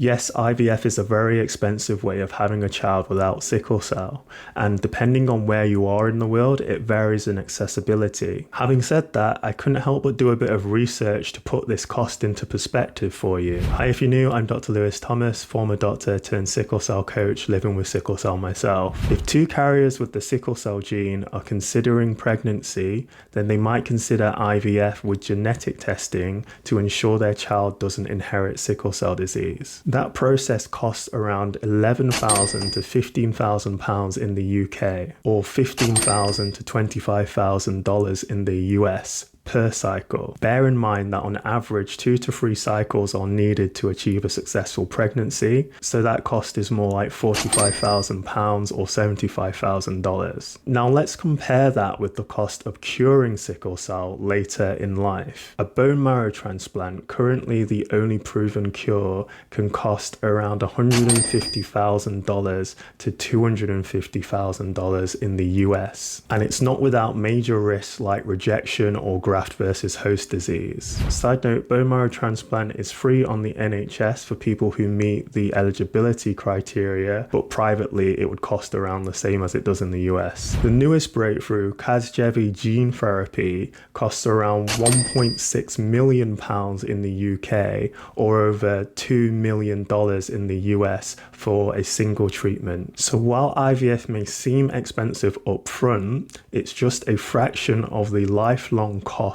Yes, IVF is a very expensive way of having a child without sickle cell, and depending on where you are in the world, it varies in accessibility. Having said that, I couldn't help but do a bit of research to put this cost into perspective for you. Hi, if you're new, I'm Dr. Lewis Thomas, former doctor turned sickle cell coach, living with sickle cell myself. If two carriers with the sickle cell gene are considering pregnancy, then they might consider IVF with genetic testing to ensure their child doesn't inherit sickle cell disease. That process costs around £11,000 to £15,000 in the UK, or $15,000 to $25,000 in the US per cycle. Bear in mind that on average 2 to 3 cycles are needed to achieve a successful pregnancy, so that cost is more like £45,000 or $75,000. Now let's compare that with the cost of curing sickle cell later in life. A bone marrow transplant, currently the only proven cure, can cost around $150,000 to $250,000 in the US, and it's not without major risks like rejection or graft versus host disease. Side note, bone marrow transplant is free on the NHS for people who meet the eligibility criteria, but privately it would cost around the same as it does in the US. The newest breakthrough, Casgevy gene therapy, costs around £1.6 million in the UK, or over $2 million in the US for a single treatment. So while IVF may seem expensive up front, it's just a fraction of the lifelong costs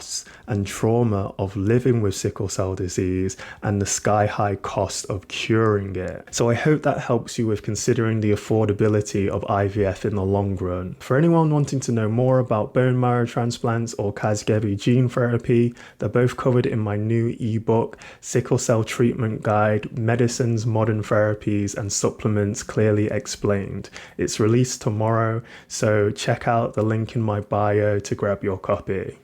and trauma of living with sickle cell disease and the sky-high cost of curing it. So I hope that helps you with considering the affordability of IVF in the long run. For anyone wanting to know more about bone marrow transplants or Casgevy gene therapy, they're both covered in my new ebook, Sickle Cell Treatment Guide, Medicines, Modern Therapies and Supplements Clearly Explained. It's released tomorrow, so check out the link in my bio to grab your copy.